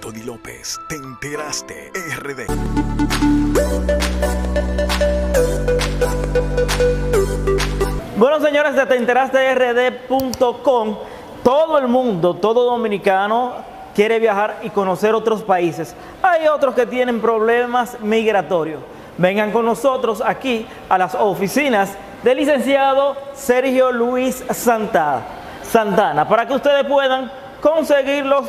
Anthony López. Te enteraste, RD. Bueno, señores de teenteraste.rd.com, todo el mundo, todo dominicano quiere viajar y conocer otros países. Hay otros que tienen problemas migratorios. Vengan con nosotros aquí a las oficinas del licenciado Sergio Luis Santana para que ustedes puedan conseguir los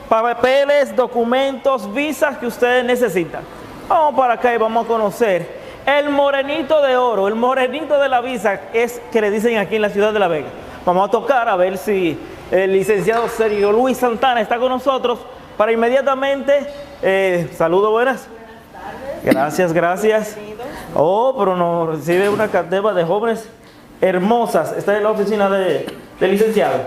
papeles, documentos, visas que ustedes necesitan. Vamos para acá y vamos a conocer el morenito de oro, el morenito de la visa, es que le dicen aquí en la ciudad de La Vega. Vamos a tocar a ver si el licenciado Sergio Luis Santana está con nosotros para inmediatamente. Saludos, buenas. Gracias. Oh, pero nos recibe una cantidad de jóvenes hermosas. Está en la oficina del licenciado.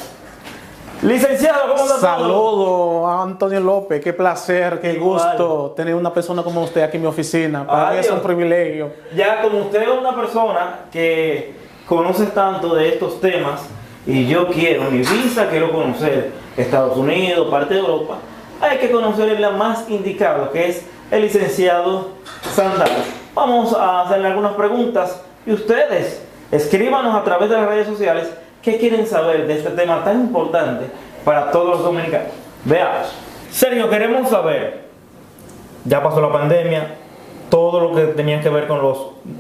Licenciado, ¿cómo está? Saludos a Antonio López, qué placer, qué gusto tener una persona como usted aquí en mi oficina. Para mí es un privilegio. Ya como usted es una persona que conoce tanto de estos temas, y yo quiero mi visa, quiero conocer Estados Unidos, parte de Europa, hay que conocer el más indicado, que es el licenciado Santana. Vamos a hacerle algunas preguntas y ustedes escríbanos a través de las redes sociales qué quieren saber de este tema tan importante para todos los dominicanos. Veamos. Sergio, queremos saber, ya pasó la pandemia, todo lo que tenía que ver con la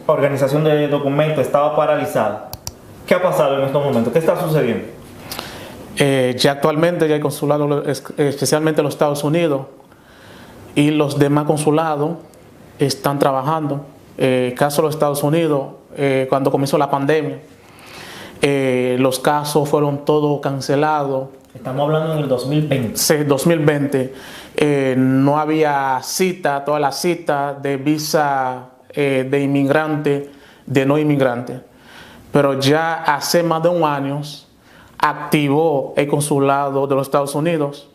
organización de documentos estaba paralizada. ¿Qué ha pasado en estos momentos? ¿Qué está sucediendo? Ya actualmente ya hay consulados, especialmente en los Estados Unidos, y los demás consulados están trabajando. Caso de los Estados Unidos, cuando comenzó la pandemia, los casos fueron todos cancelados. Estamos hablando en el 2020. Sí, 2020. No había cita, todas las citas de visa de inmigrante, de no inmigrante. Pero ya hace más de un año activó el consulado de los Estados Unidos.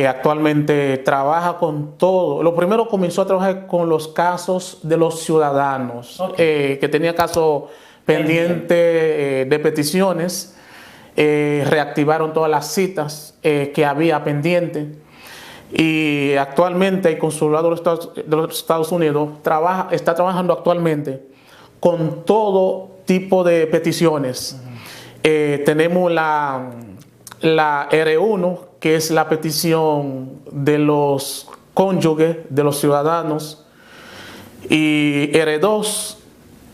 Actualmente trabaja con todo. Lo primero comenzó a trabajar con los casos de los ciudadanos, que tenía casos pendientes de peticiones. Reactivaron todas las citas que había pendientes. Y actualmente el consulado de los Estados Unidos está trabajando actualmente con todo tipo de peticiones. Tenemos la R1, que es la petición de los cónyuges, de los ciudadanos, y R2,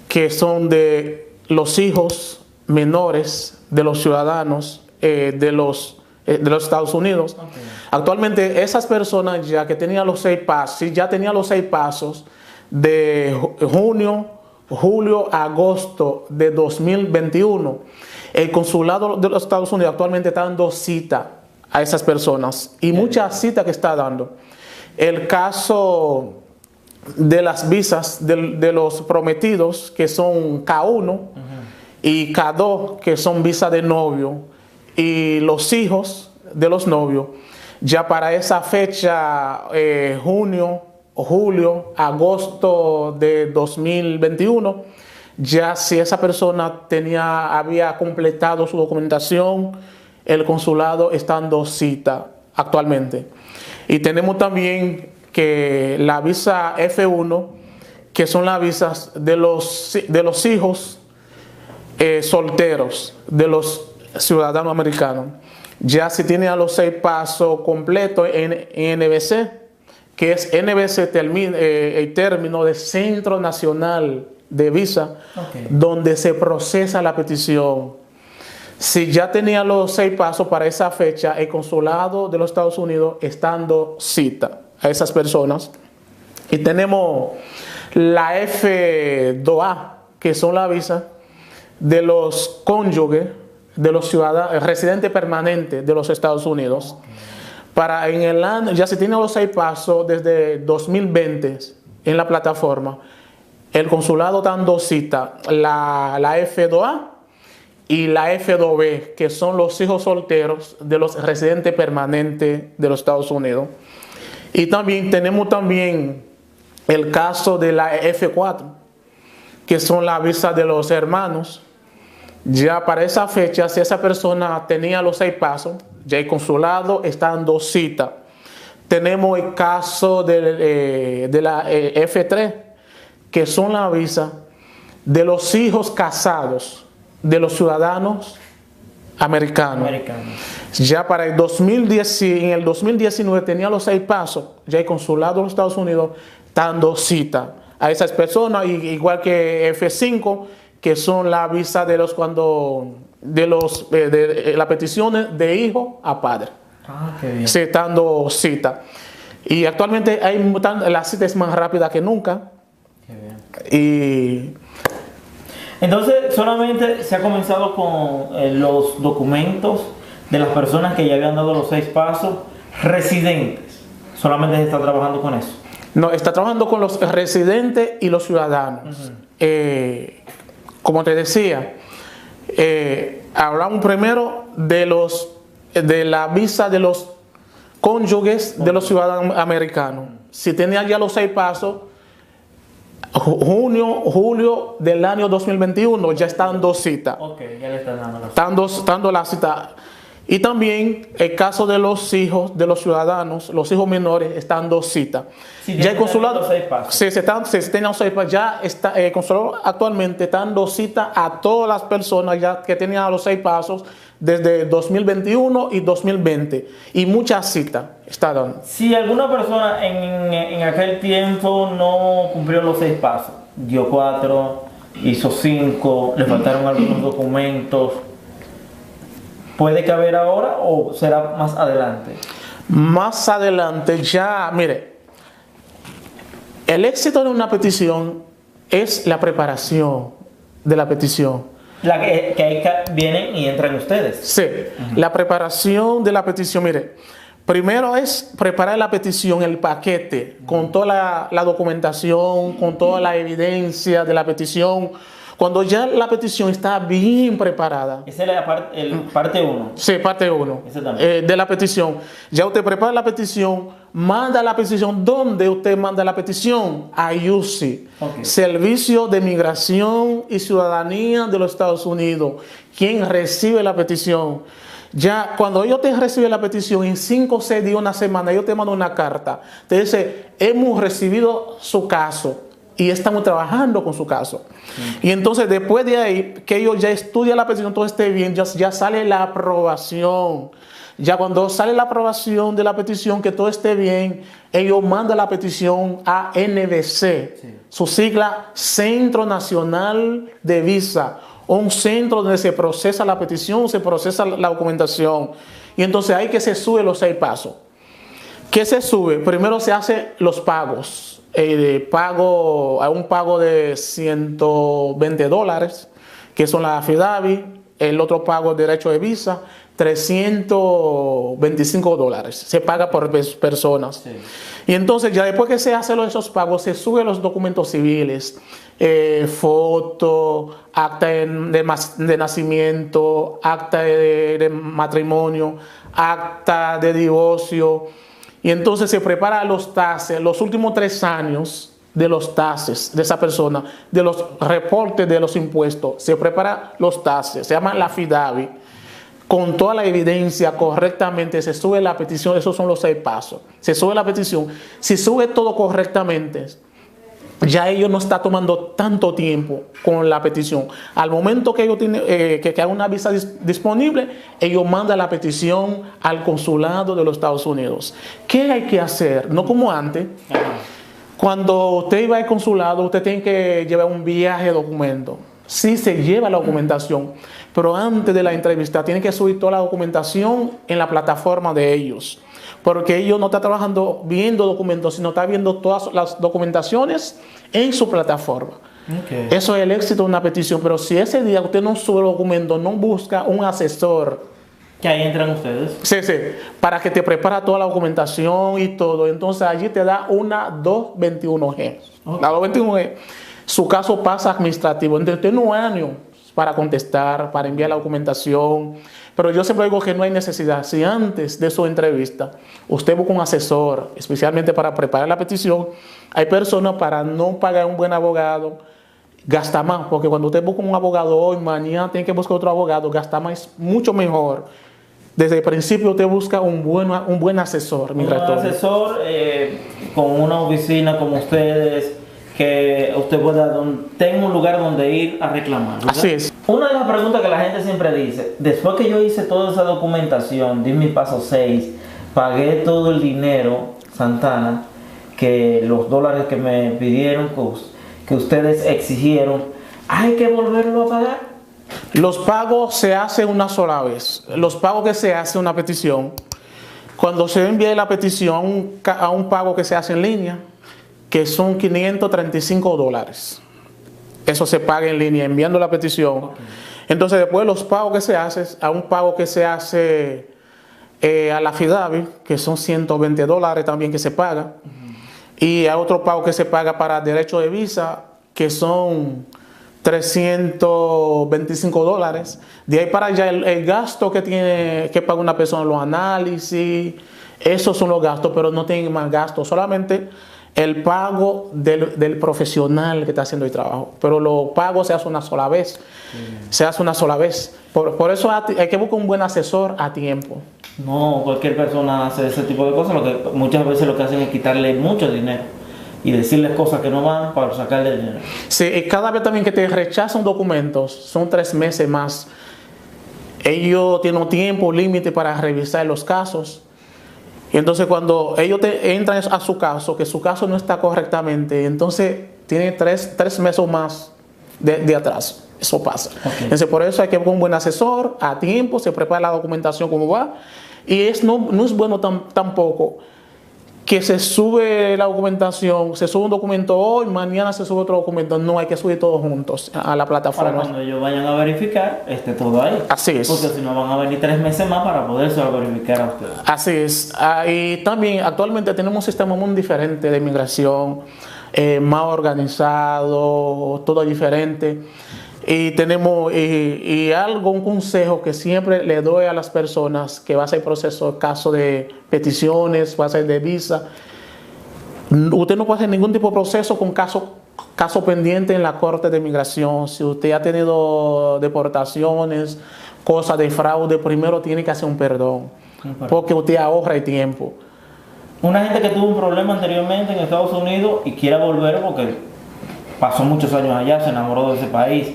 que son de los hijos menores de los ciudadanos de los Estados Unidos. Actualmente esas personas ya que tenían los 6 pasos, ya tenían los 6 pasos de junio, julio, agosto de 2021, el consulado de los Estados Unidos actualmente está dando cita a esas personas y muchas citas que está dando. El caso de las visas de los prometidos, que son K1 y K2, que son visas de novio, y los hijos de los novios, ya para esa fecha, junio, julio, agosto de 2021, ya si esa persona había completado su documentación, el consulado está dando cita actualmente. Y tenemos también que la visa F1, que son las visas de los hijos solteros de los ciudadanos americanos. Ya si tiene a los 6 pasos completos en NVC, que es NVC el término de Centro Nacional de Visa, donde se procesa la petición. Si ya tenía los 6 pasos para esa fecha, el consulado de los Estados Unidos está dando cita a esas personas. Y tenemos la F2A, que son las visas de los cónyuges, de los ciudadanos, residentes permanentes de los Estados Unidos. Para en el año, ya se tienen los 6 pasos desde 2020 en la plataforma, el consulado está dando cita, la F2A y la F2B, que son los hijos solteros de los residentes permanentes de los Estados Unidos. Y también tenemos el caso de la F4, que son las visas de los hermanos. Ya para esa fecha, si esa persona tenía los 6 pasos, ya el consulado está dando cita Tenemos el caso de la F3, que son la visa de los hijos casados de los ciudadanos americanos. Ya para el 2010, en el 2019 tenía los 6 pasos, ya el consulado de los Estados Unidos dando cita a esas personas, igual que F5, que son la visa de los de las peticiones de hijo a padre. Ah, qué bien. Sí, dando cita. Y actualmente la cita es más rápida que nunca. Qué bien. Y Entonces, solamente se ha comenzado con los documentos de las personas que ya habían dado los 6 pasos residentes. Solamente se está trabajando con eso. no, está trabajando con los residentes y los ciudadanos. Como te decía, hablamos primero de la visa de los cónyuges de los ciudadanos americanos. Si tenía ya los 6 pasos, julio del año 2021 ya están 2 citas. Ok, ya le están dando las Dando la cita. Y también el caso de los hijos de los ciudadanos, los hijos menores, están 2 citas. Sí, ya el consulado, los 6 pasos. se tenían 6 pasos, ya está, el consulado actualmente está dando cita a todas las personas ya que tenían los 6 pasos desde 2021 y 2020. Y muchas citas está dando. Si alguna persona en aquel tiempo no cumplió los 6 pasos, dio 4, hizo 5, le faltaron algunos documentos, ¿puede caber ahora o será más adelante? Más adelante ya, mire, el éxito de una petición es la preparación de la petición. La que ahí vienen y entran ustedes. Sí, la preparación de la petición, mire, primero es preparar la petición, el paquete, con toda la documentación, con toda la evidencia de la petición. Cuando ya la petición está bien preparada. Esa es la parte 1. Sí, parte 1 de la petición. Ya usted prepara la petición, manda la petición. ¿Dónde usted manda la petición? A UCI, Servicio de Migración y Ciudadanía de los Estados Unidos. ¿Quién recibe la petición? Ya cuando ellos te reciben la petición, en 5 o 6 días, una semana, ellos te mandan una carta. Te dice, hemos recibido su caso y estamos trabajando con su caso. Y entonces después de ahí, que ellos ya estudian la petición, todo esté bien, ya sale la aprobación. Ya cuando sale la aprobación de la petición, que todo esté bien, ellos mandan la petición a NVC, su sigla Centro Nacional de Visa, un centro donde se procesa la petición, se procesa la documentación. Y entonces ahí que se sube los 6 pasos. ¿Qué se sube? Primero se hacen los pagos. Hay un pago de $120, que son la affidavit. El otro pago de derecho de visa, $325. Se paga por personas. Sí. Y entonces ya después que se hacen esos pagos, se suben los documentos civiles, foto, acta de nacimiento, acta de matrimonio, acta de divorcio. Y entonces se prepara los taxes, los últimos 3 años de los taxes de esa persona, de los reportes de los impuestos. Se prepara los taxes, se llama la affidavit. Con toda la evidencia correctamente se sube la petición, esos son los 6 pasos. Se sube la petición, si sube todo correctamente, ya ellos no están tomando tanto tiempo con la petición. Al momento que ellos tienen que hay una visa disponible, ellos mandan la petición al consulado de los Estados Unidos. ¿Qué hay que hacer? No como antes. Cuando usted iba al consulado, usted tiene que llevar un viaje de documento. Sí se lleva la documentación, pero antes de la entrevista tiene que subir toda la documentación en la plataforma de ellos. Porque ellos no están trabajando viendo documentos, sino están viendo todas las documentaciones en su plataforma. Eso es el éxito de una petición. Pero si ese día usted no sube los documentos, no busca un asesor. Que ahí entran ustedes. Sí, para que te prepara toda la documentación y todo. Entonces allí te da una 221G. La 221G, su caso pasa administrativo. Entonces tiene un año para contestar, para enviar la documentación. Pero yo siempre digo que no hay necesidad. Si antes de su entrevista usted busca un asesor, especialmente para preparar la petición, hay personas para no pagar un buen abogado, gasta más, porque cuando usted busca un abogado hoy, mañana tiene que buscar otro abogado, gasta más, mucho mejor desde el principio usted busca un buen asesor migratorio. Un asesor con una oficina como ustedes, que usted pueda tenga un lugar donde ir a reclamar, ¿verdad? Así es. Una de las preguntas que la gente siempre dice, después que yo hice toda esa documentación, di mi paso 6, pagué todo el dinero, Santana, que los dólares que me pidieron, que ustedes exigieron, ¿hay que volverlo a pagar? Los pagos se hacen una sola vez. Los pagos que se hace una petición, cuando se envía la petición a un pago que se hace en línea, que son $535. Eso se paga en línea enviando la petición. Okay. Entonces después los pagos que se hacen, a un pago que se hace a la FIDAVI, que son $120 también que se paga, y a otro pago que se paga para derecho de visa, que son $325. De ahí para allá el gasto que tiene que pagar una persona, los análisis, esos son los gastos, pero no tienen más gastos, solamente el pago del profesional que está haciendo el trabajo. Pero los pagos se hace una sola vez. Se hace una sola vez. Por eso hay que buscar un buen asesor a tiempo. No, cualquier persona hace ese tipo de cosas. Muchas veces lo que hacen es quitarle mucho dinero y decirles cosas que no van para sacarle dinero. Sí, y cada vez también que te rechazan documentos, son 3 meses más. Ellos tienen un tiempo límite para revisar los casos. Y entonces cuando ellos entran a su caso, que su caso no está correctamente, entonces tienen 3 meses más de atraso. Eso pasa. Okay. Entonces por eso hay que buscar un buen asesor a tiempo, se prepara la documentación como va. Y no es bueno tampoco que se sube la documentación, se sube un documento hoy, mañana se sube otro documento. No, hay que subir todos juntos a la plataforma. Para cuando ellos vayan a verificar, esté todo ahí. Así es. Porque si no van a venir 3 meses más para poderse verificar a ustedes. Así es. Y también actualmente tenemos un sistema muy diferente de inmigración, más organizado, todo diferente. Y tenemos un consejo que siempre le doy a las personas que va a hacer proceso, caso de peticiones, va a ser de visa. Usted no puede hacer ningún tipo de proceso con caso pendiente en la Corte de Inmigración. Si usted ha tenido deportaciones, cosas de fraude, primero tiene que hacer un perdón, porque usted ahorra el tiempo. Una gente que tuvo un problema anteriormente en Estados Unidos y quiera volver porque pasó muchos años allá, se enamoró de ese país,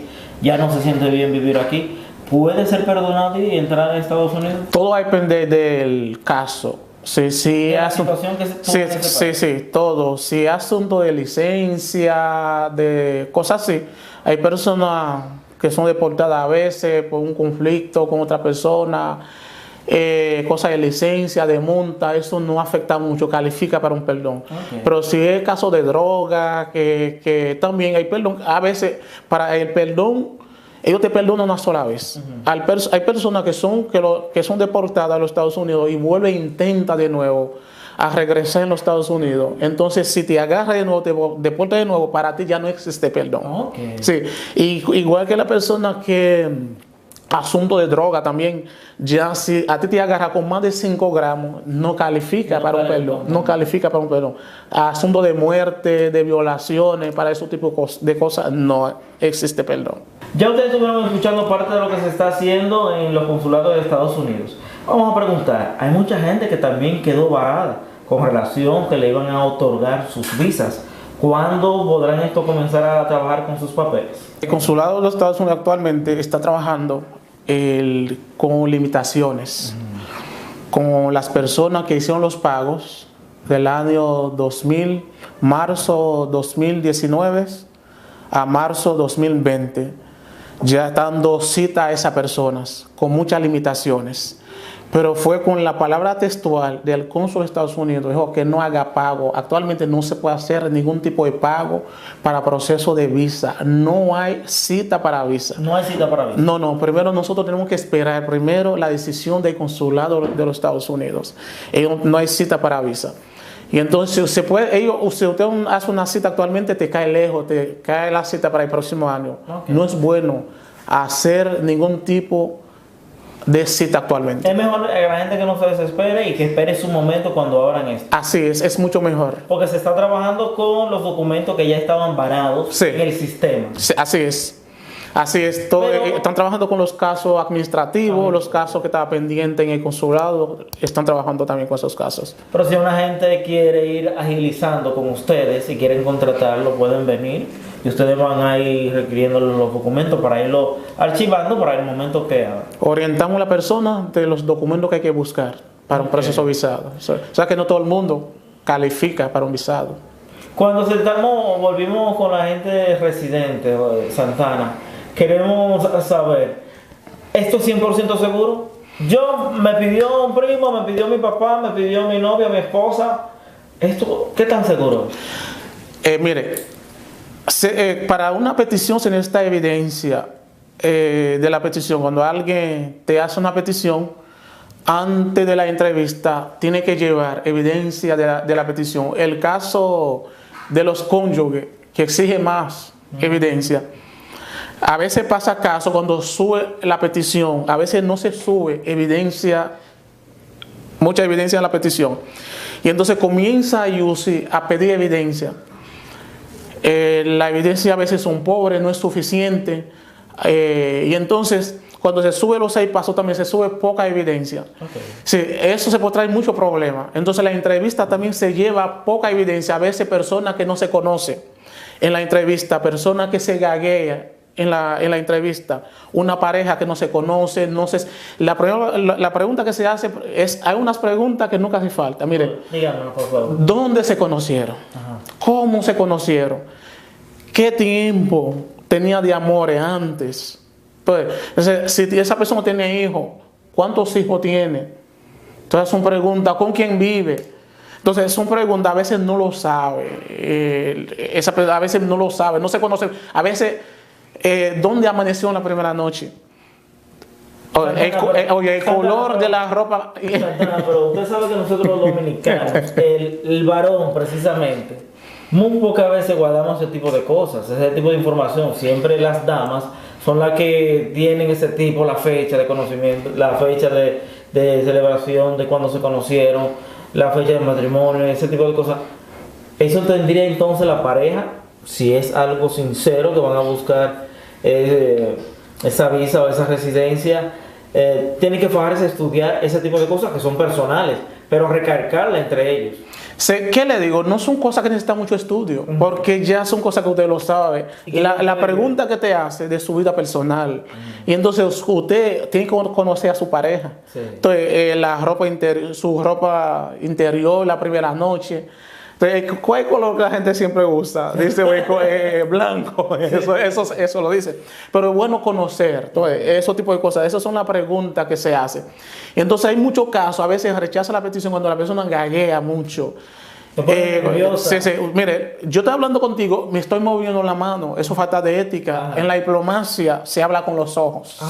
ya no se siente bien vivir aquí, ¿puede ser perdonado y entrar a Estados Unidos? Todo depende del caso. Sí, todo. Si asunto de licencia, de cosas así, hay personas que son deportadas a veces por un conflicto con otra persona, cosas de licencia, de multa, eso no afecta mucho, califica para un perdón. Okay. Pero si es caso de droga, que también hay perdón, a veces para el perdón, ellos te perdonan una sola vez. Hay personas que son deportadas a los Estados Unidos y vuelven e intentan de nuevo a regresar en los Estados Unidos. Entonces, si te agarra de nuevo, te deporta de nuevo, para ti ya no existe perdón. Okay. Sí. Igual que la persona que asunto de droga también, ya si a ti te agarra con más de 5 gramos, no califica para un perdón. No califica para un perdón. Asunto de muerte, de violaciones, para ese tipo de cosas, no existe perdón. Ya ustedes estuvieron escuchando parte de lo que se está haciendo en los consulados de Estados Unidos. Vamos a preguntar, hay mucha gente que también quedó varada con relación que le iban a otorgar sus visas. ¿Cuándo podrán esto comenzar a trabajar con sus papeles? El consulado de los Estados Unidos actualmente está trabajando con limitaciones, con las personas que hicieron los pagos del año marzo 2019 a marzo 2020, ya dando cita a esas personas con muchas limitaciones. Pero fue con la palabra textual del cónsul de Estados Unidos, dijo que no haga pago. Actualmente no se puede hacer ningún tipo de pago para proceso de visa. No hay cita para visa. No hay cita para visa. No. Primero nosotros tenemos que esperar la decisión del consulado de los Estados Unidos. No hay cita para visa. Y entonces si usted hace una cita actualmente, te cae lejos, te cae la cita para el próximo año. Okay. No es bueno hacer ningún tipo de cita actualmente. Es mejor la gente que no se desespere y que espere su momento cuando abran esto. Así es mucho mejor. Porque se está trabajando con los documentos que ya estaban varados en el sistema. Sí, así es. Así es, están trabajando con los casos administrativos, los casos que estaban pendientes en el consulado, están trabajando también con esos casos. Pero si una gente quiere ir agilizando con ustedes y quieren contratarlo, pueden venir y ustedes van a ir requiriendo los documentos para irlo archivando para el momento que haga. Orientamos a la persona de los documentos que hay que buscar para un proceso de visado. O sea que no todo el mundo califica para un visado. Cuando volvimos con la gente residente de Santana, queremos saber, ¿esto es 100% seguro? Me pidió un primo, me pidió mi papá, me pidió mi novia, mi esposa. ¿Esto qué tan seguro es? Mire, para una petición se necesita evidencia de la petición. Cuando alguien te hace una petición, antes de la entrevista tiene que llevar evidencia de la petición. El caso de los cónyuges, que exige más evidencia, a veces pasa caso cuando sube la petición, a veces no se sube evidencia, mucha evidencia en la petición, y entonces comienza UCI a pedir evidencia. La evidencia a veces son pobres, no es suficiente, y entonces cuando se sube los 6 pasos también se sube poca evidencia. Okay. Sí, eso se puede traer muchos problemas. Entonces la entrevista también se lleva poca evidencia. A veces personas que no se conocen en la entrevista, personas que se gaguean en la entrevista, una pareja que no se conoce, la pregunta que se hace es, hay unas preguntas que nunca hace falta. Mire, dígame, por favor. ¿Dónde se conocieron? Ajá. ¿Cómo se conocieron? ¿Qué tiempo tenía de amores antes? Entonces, si esa persona tiene hijos, ¿cuántos hijos tiene? Entonces son preguntas, ¿con quién vive? Entonces son preguntas, a veces no lo sabe, a veces no lo sabe, no se conoce, a veces, ¿dónde amaneció en la primera noche? Oye, el color de la ropa. Pero usted sabe que nosotros los dominicanos, el varón precisamente, muy pocas veces guardamos ese tipo de cosas, ese tipo de información. Siempre las damas son las que tienen ese tipo, la fecha de conocimiento, la fecha de celebración, de cuando se conocieron, la fecha de matrimonio, ese tipo de cosas. Eso tendría entonces la pareja, si es algo sincero, que van a buscar esa visa o esa residencia, tiene que fajarse a estudiar ese tipo de cosas que son personales, pero recargarla entre ellos. ¿Qué le digo? No son cosas que necesitan mucho estudio, porque ya son cosas que usted lo sabe. La pregunta que te hace de su vida personal, y entonces usted tiene que conocer a su pareja. Sí. Entonces, su ropa interior, la primera noche. Entonces, ¿cuál color que la gente siempre usa? Dice blanco, eso lo dice. Pero es bueno conocer, entonces, esos tipos de cosas. Esas son las preguntas que se hacen. Entonces hay muchos casos, a veces rechaza la petición cuando la persona gaguea mucho. Mire, yo estoy hablando contigo, me estoy moviendo la mano, eso es falta de ética. En la diplomacia se habla con los ojos.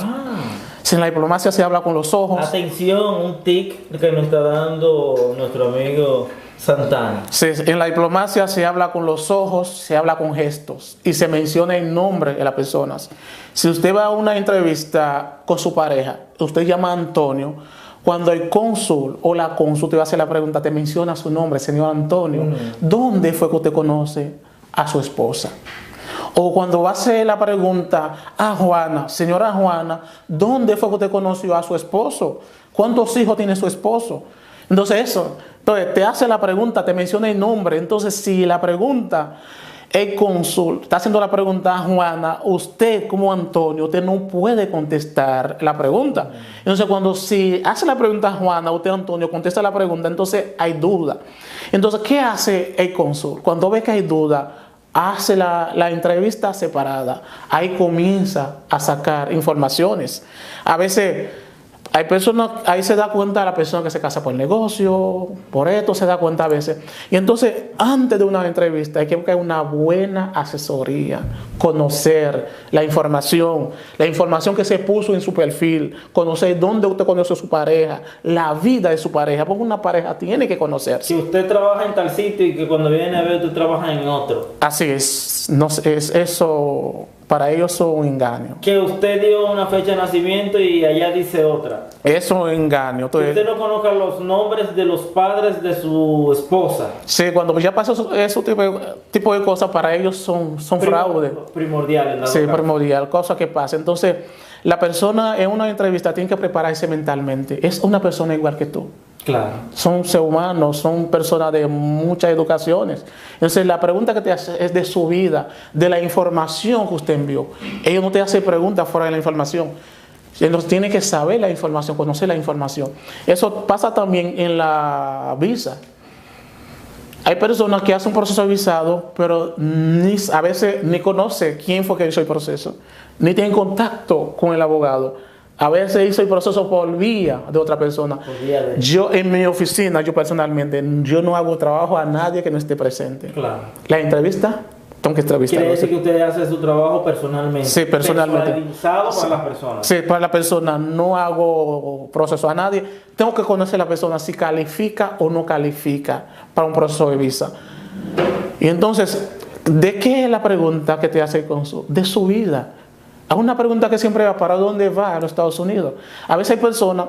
Si en la diplomacia se habla con los ojos. Atención, un tic que nos está dando nuestro amigo Santana. Sí, en la diplomacia se habla con los ojos, se habla con gestos y se menciona el nombre de las personas. Si usted va a una entrevista con su pareja, usted llama a Antonio, cuando el cónsul o la cónsul te va a hacer la pregunta, te menciona su nombre, señor Antonio. ¿Dónde fue que usted conoce a su esposa? O cuando va a hacer la pregunta a Juana, señora Juana, ¿dónde fue que usted conoció a su esposo? ¿Cuántos hijos tiene su esposo? Entonces te hace la pregunta, te menciona el nombre. Entonces si la pregunta, el cónsul está haciendo la pregunta a Juana, usted como Antonio, usted no puede contestar la pregunta. Entonces si hace la pregunta a Juana, usted Antonio contesta la pregunta, entonces hay duda. Entonces, ¿qué hace el cónsul? Cuando ve que hay duda, hace la entrevista separada. Ahí comienza a sacar informaciones. A veces hay personas, ahí se da cuenta la persona que se casa por negocio, por esto se da cuenta a veces. Y entonces, antes de una entrevista, hay que buscar una buena asesoría, conocer la información que se puso en su perfil, conocer dónde usted conoce a su pareja, la vida de su pareja, porque una pareja tiene que conocerse. Si usted trabaja en tal sitio y que cuando viene a ver, usted trabaja en otro. Así es, no, eso Para ellos son un engaño. Que usted dio una fecha de nacimiento y allá dice otra. Eso es un engaño. Que usted no conozca los nombres de los padres de su esposa. Sí, cuando ya pasa ese tipo de cosas, para ellos son fraude. Primordiales. Sí, primordial, cosa que pasa. Entonces, la persona en una entrevista tiene que prepararse mentalmente. Es una persona igual que tú. Claro. Son seres humanos, son personas de muchas educaciones. Entonces, la pregunta que te hace es de su vida, de la información que usted envió. Ellos no te hacen preguntas fuera de la información. Ellos tienen que saber la información, conocer la información. Eso pasa también en la visa. Hay personas que hacen un proceso de visado, pero a veces ni conoce quién fue que hizo el proceso, ni tienen contacto con el abogado. A veces hizo el proceso por vía de otra persona. Yo en mi oficina, yo personalmente, yo no hago trabajo a nadie que no esté presente. Claro. La entrevista, tengo que entrevistar. Quiere decir que usted hace su trabajo personalmente. Sí, personalmente. Personalizado para las personas. Sí, para la persona. No hago proceso a nadie. Tengo que conocer a la persona si califica o no califica para un proceso de visa. Y entonces, ¿de qué es la pregunta que te hace de su vida? Es una pregunta que siempre va, ¿para dónde va a los Estados Unidos? A veces hay personas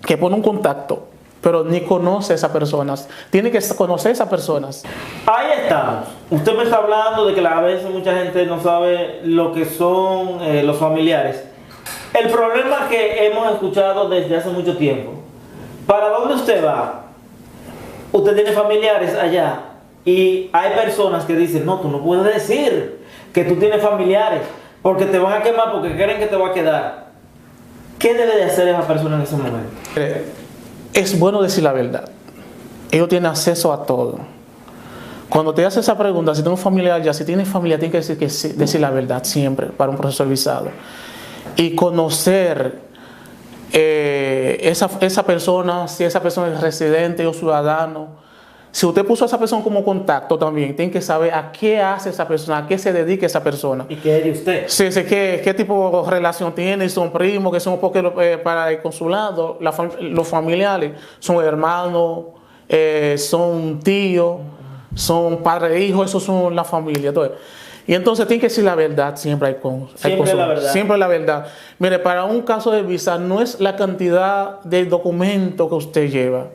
que ponen un contacto, pero ni conoce a esas personas. Tiene que conocer a esas personas. Ahí estamos. Usted me está hablando de que a veces mucha gente no sabe lo que son los familiares. El problema que hemos escuchado desde hace mucho tiempo. ¿Para dónde usted va? Usted tiene familiares allá y hay personas que dicen, no, tú no puedes decir que tú tienes familiares, porque te van a quemar, porque creen que te va a quedar. ¿Qué debe de hacer esa persona en ese momento? Es bueno decir la verdad. Ellos tienen acceso a todo. Cuando te hace esa pregunta, si tienes un familiar ya, si tienes familia, tienes que decir la verdad siempre para un proceso de visado. Y conocer esa persona, si esa persona es residente o ciudadano. Si usted puso a esa persona como contacto también, tiene que saber a qué hace esa persona, a qué se dedica esa persona. ¿Y qué es de usted? Sí, sí, qué tipo de relación tiene, son primos, que son porque para el consulado, los familiares son hermanos, son tíos, son padres e hijos, esos son la familia. Y entonces tiene que decir la verdad siempre. Siempre la verdad. Siempre la verdad. Mire, para un caso de visa no es la cantidad de documentos que usted lleva,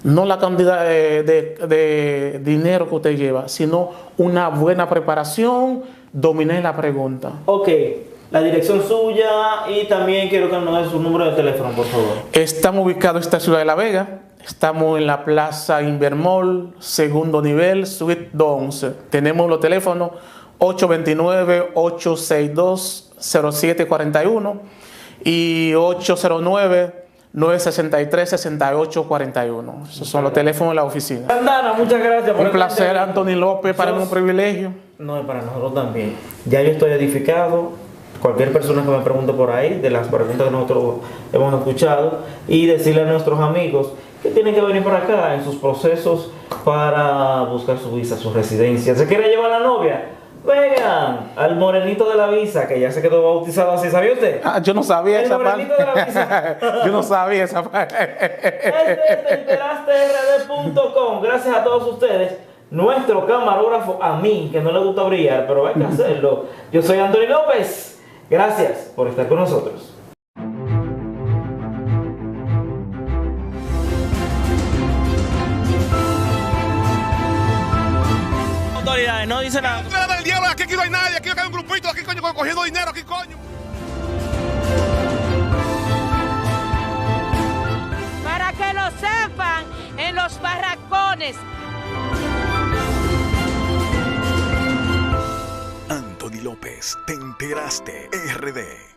no la cantidad de dinero que usted lleva, sino una buena preparación, dominar la pregunta. Ok, la dirección suya y también quiero que nos dé su número de teléfono, por favor. Estamos ubicados en esta ciudad de La Vega. Estamos en la Plaza Invermall, segundo nivel, suite 11. Tenemos los teléfonos 829-862-0741 y 809-963-6841. Esos son los teléfonos de la oficina. Santana, muchas gracias. Un placer, Anthony López, para mí un privilegio. No, para nosotros también. Ya yo estoy edificado. Cualquier persona que me pregunte por ahí, de las preguntas que nosotros hemos escuchado, y decirle a nuestros amigos que tienen que venir por acá en sus procesos para buscar su visa, su residencia. ¿Se quiere llevar a la novia? Vengan al morenito de la visa, que ya se quedó bautizado así, ¿sabía usted? Yo no sabía esa parte. El morenito de la visa. Yo no sabía esa parte. TeInterasteRD.com. Gracias a todos ustedes. Nuestro camarógrafo, a mí, que no le gusta brillar, pero hay que hacerlo. Yo soy Anthony López. Gracias por estar con nosotros. Autoridades, no dice nada. El diablo, aquí no hay nadie, aquí hay un grupito, aquí coño, cogiendo dinero, aquí coño. Para que lo sepan en los barracones. Anthony López, Te Enteraste RD.